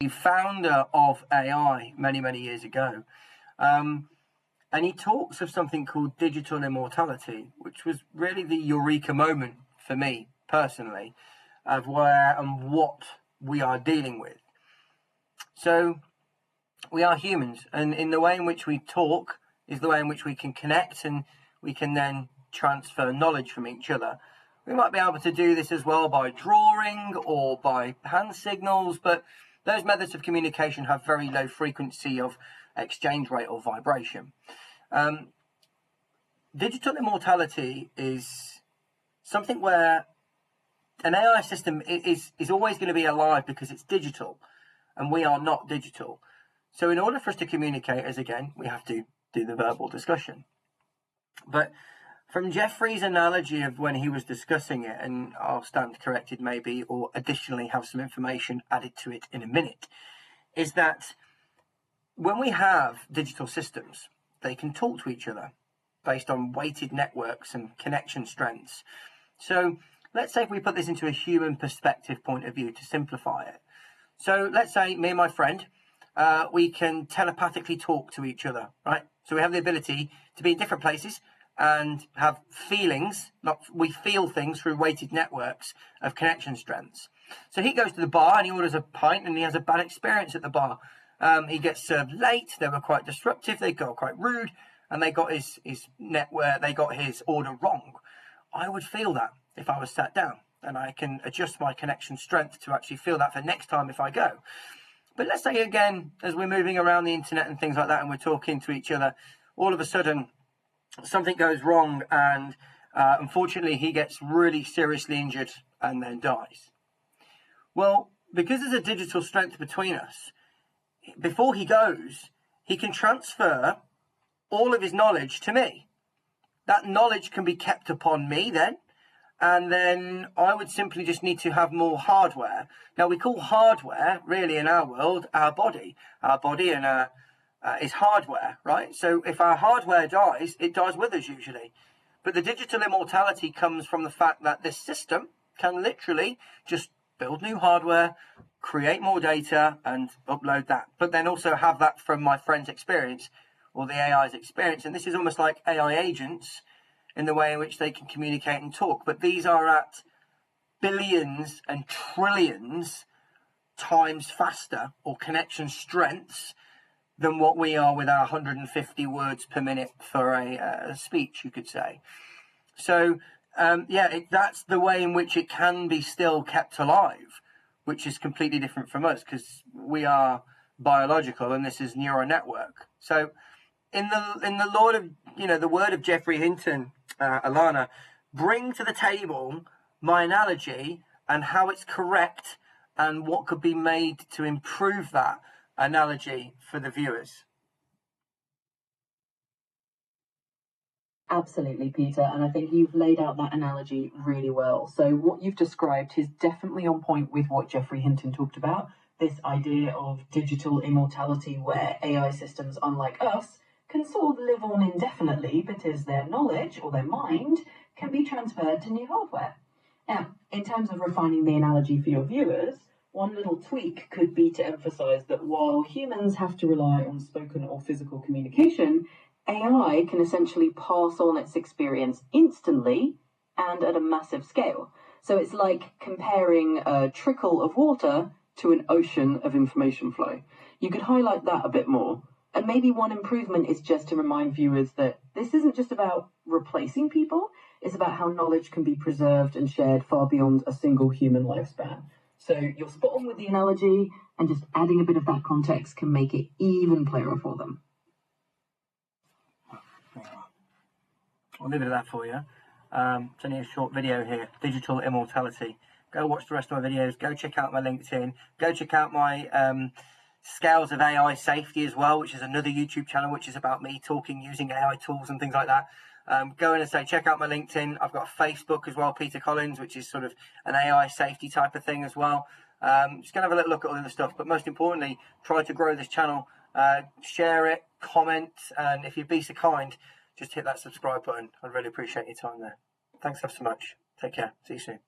the founder of AI many years ago. And he talks of something called digital immortality, which was really the eureka moment for me personally of where and what we are dealing with. So we are humans, and in the way in which we talk is the way in which we can connect, and we can then transfer knowledge from each other. We might be able to do this as well by drawing or by hand signals, but those methods of communication have very low frequency of exchange rate or vibration. Digital immortality is something where an AI system is always going to be alive because it's digital, and we are not digital. So in order for us to communicate, as again, we have to do the verbal discussion. But from Jeffrey's analogy of when he was discussing it, and I'll stand corrected maybe, or additionally have some information added to it in a minute, is that when we have digital systems, they can talk to each other based on weighted networks and connection strengths. So let's say if we put this into a human perspective point of view to simplify it. So let's say me and my friend, we can telepathically talk to each other, right? So we have the ability to be in different places and have feelings, we feel things through weighted networks of connection strengths. So he goes to the bar and he orders a pint and he has a bad experience at the bar. He gets served late, they were quite disruptive, they got quite rude, and they got his network, they got his order wrong. I would feel that if I was sat down, and I can adjust my connection strength to actually feel that for next time if I go. But let's say again, as we're moving around the internet and things like that, and we're talking to each other, all of a sudden something goes wrong, and unfortunately he gets really seriously injured and then dies. Well, because there's a digital strength between us, before he goes, he can transfer all of his knowledge to me. That knowledge can be kept upon me then, and then I would simply just need to have more hardware. Now, we call hardware, really in our world, our body. Our body and is hardware, right? So if our hardware dies, it dies with us usually. But the digital immortality comes from the fact that this system can literally just build new hardware, create more data, and upload that. But then also have that from my friend's experience, or the AI's experience. And this is almost like AI agents in the way in which they can communicate and talk. But these are at billions and trillions times faster, or connection strengths, than what we are with our 150 words per minute for a speech, you could say. So, that's the way in which it can be still kept alive, which is completely different from us, because we are biological and this is neural network. So in the Lord of, the word of Jeffrey Hinton, Alana, bring to the table my analogy and how it's correct and what could be made to improve that analogy for the viewers. Absolutely, Peter, and I think you've laid out that analogy really well. So what you've described is definitely on point with what Jeffrey Hinton talked about, this idea of digital immortality, where AI systems, unlike us, can sort of live on indefinitely because their knowledge or their mind can be transferred to new hardware. Now, in terms of refining the analogy for your viewers, one little tweak could be to emphasize that while humans have to rely on spoken or physical communication, AI can essentially pass on its experience instantly and at a massive scale. So it's like comparing a trickle of water to an ocean of information flow. You could highlight that a bit more. And maybe one improvement is just to remind viewers that this isn't just about replacing people, it's about how knowledge can be preserved and shared far beyond a single human lifespan. So you're spot on with the analogy, and just adding a bit of that context can make it even clearer for them. I'll leave it at that for you. It's only a short video here, digital immortality. Go watch the rest of my videos. Go check out my LinkedIn. Go check out my Scales of AI Safety as well, which is another YouTube channel which is about me talking using AI tools and things like that. Go in and check out my LinkedIn. I've got a Facebook as well, Peter Collins, which is sort of an AI safety type of thing as well. Just going to have a little look at all of the stuff, but most importantly, try to grow this channel. Share it, comment, and if you'd be so kind, just hit that subscribe button. I'd really appreciate your time there. Thanks so much. Take care. See you soon.